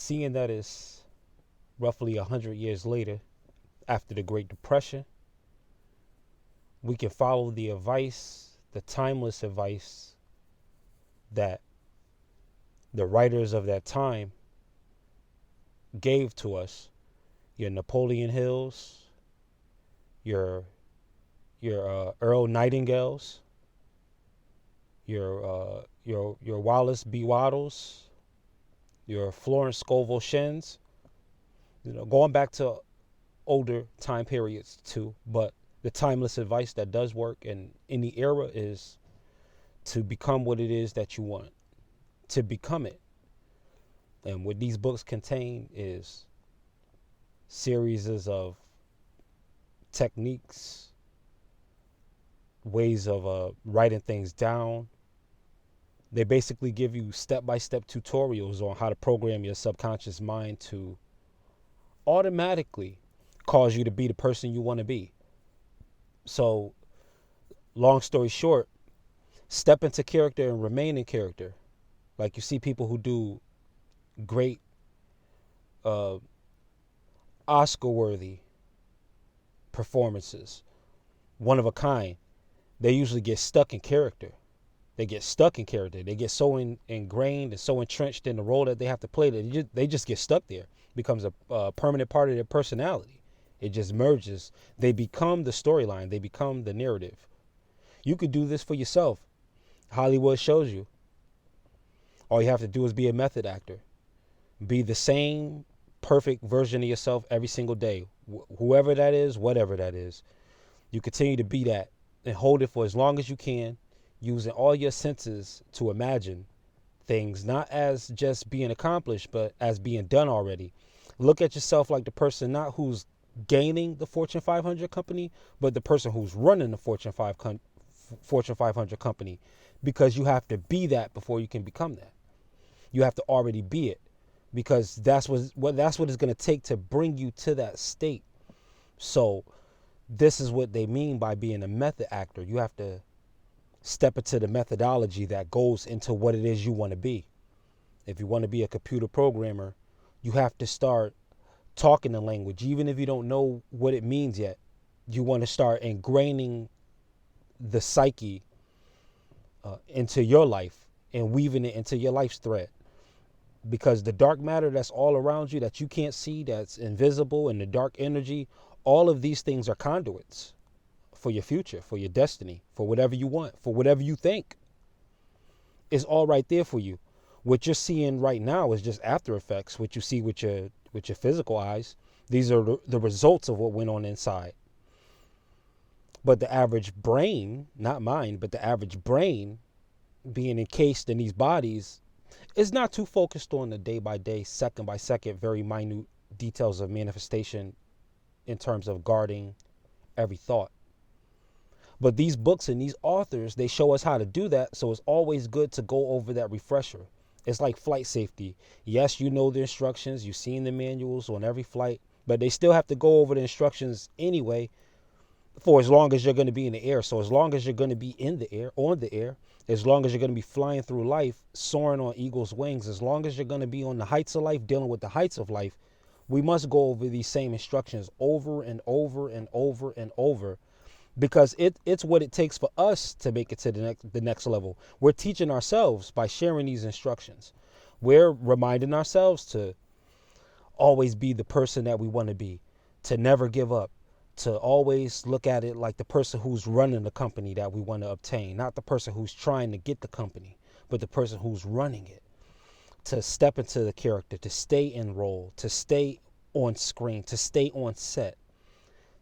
seeing that it's roughly 100 years later, after the Great Depression, we can follow the advice, the timeless advice that the writers of that time gave to us. Your Napoleon Hills, your Earl Nightingales, your Wallace B. Waddles, your Florence Scovel Shins, going back to older time periods too. But the timeless advice that does work in any era is to become what it is that you want, to become it. And what these books contain is series of techniques, ways of writing things down. They basically give you step-by-step tutorials on how to program your subconscious mind to automatically cause you to be the person you want to be. So, long story short, step into character and remain in character. Like you see people who do great Oscar-worthy performances, one of a kind. They usually get stuck in character. They get stuck in character. They get so ingrained and so entrenched in the role that they have to play that they just get stuck there. It becomes a permanent part of their personality. It just merges. They become the storyline. They become the narrative. You could do this for yourself. Hollywood shows you. All you have to do is be a method actor. Be the same perfect version of yourself every single day. Whoever that is, whatever that is. You continue to be that and hold it for as long as you can, using all your senses to imagine things, not as just being accomplished, but as being done already. Look at yourself like the person not who's gaining the Fortune 500 company, but the person who's running the Fortune 500 company, because you have to be that before you can become that. You have to already be it, because that's what it's going to take to bring you to that state. So this is what they mean by being a method actor. You have to step into the methodology that goes into what it is you want to be. If you want to be a computer programmer, you have to start talking the language, even if you don't know what it means yet. You want to start ingraining the psyche into your life and weaving it into your life's thread. Because the dark matter that's all around you that you can't see, that's invisible, and the dark energy, all of these things are conduits for your future, for your destiny, for whatever you want, for whatever you think. It's all right there for you. What you're seeing right now is just after effects, what you see with your physical eyes. These are the results of what went on inside. But the average brain, not mine, but the average brain being encased in these bodies is not too focused on the day-by-day, second-by-second, very minute details of manifestation in terms of guarding every thought. But these books and these authors, they show us how to do that. So it's always good to go over that refresher. It's like flight safety. Yes, you know the instructions. You've seen the manuals on every flight, but they still have to go over the instructions anyway for as long as you're going to be in the air. So as long as you're going to be in the air, on the air, as long as you're going to be flying through life, soaring on eagle's wings, as long as you're going to be on the heights of life, dealing with the heights of life, we must go over these same instructions over and over and over and over, because it's what it takes for us to make it to the next level. We're teaching ourselves by sharing these instructions. We're reminding ourselves to always be the person that we want to be, to never give up, to always look at it like the person who's running the company that we want to obtain, not the person who's trying to get the company, but the person who's running it. To step into the character, to stay in role, to stay on screen, to stay on set,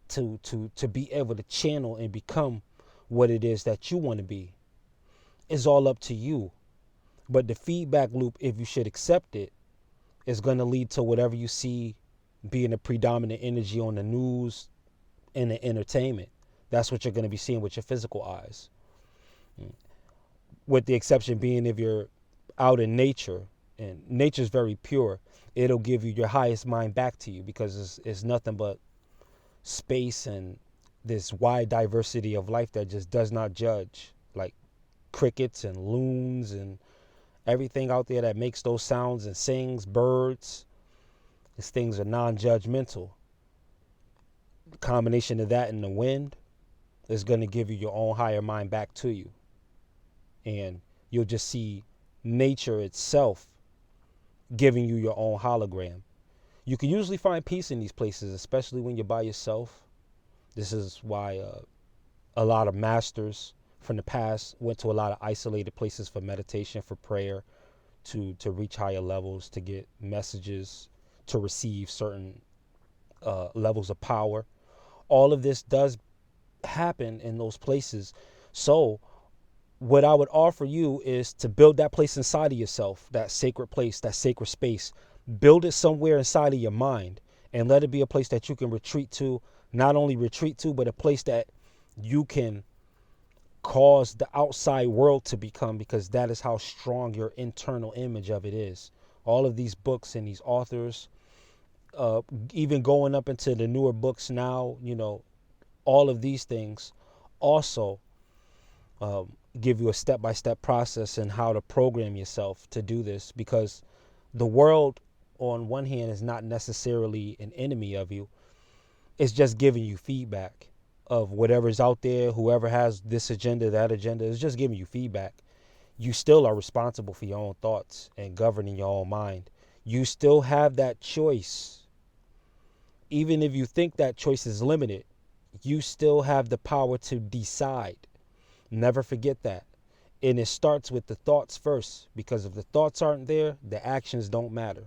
to be able to channel and become what it is that you want to be. Is all up to you. But the feedback loop, if you should accept it, is going to lead to whatever you see being a predominant energy on the news and the entertainment. That's what you're going to be seeing with your physical eyes. With the exception being if you're out in nature, and nature's very pure, it'll give you your highest mind back to you, because it's nothing but space and this wide diversity of life that just does not judge, like crickets and loons and everything out there that makes those sounds and sings, birds, As things are non-judgmental. The combination of that and the wind is going to give you your own higher mind back to you. And you'll just see nature itself giving you your own hologram. You can usually find peace in these places, especially when you're by yourself. This is why a lot of masters from the past went to a lot of isolated places for meditation, for prayer, to reach higher levels, to get messages, to receive certain levels of power. All of this does happen in those places. So what I would offer you is to build that place inside of yourself, that sacred place, that sacred space. Build it somewhere inside of your mind and let it be a place that you can retreat to, not only retreat to, but a place that you can cause the outside world to become, because that is how strong your internal image of it is. All of these books and these authors, even going up into the newer books now, all of these things also give you a step-by-step process in how to program yourself to do this, because the world on one hand is not necessarily an enemy of you. It's just giving you feedback of whatever's out there. Whoever has this agenda, that agenda, is just giving you feedback. You still are responsible for your own thoughts and governing your own mind. You still have that choice. Even if you think that choice is limited, you still have the power to decide. Never forget that. And it starts with the thoughts first, because if the thoughts aren't there, the actions don't matter.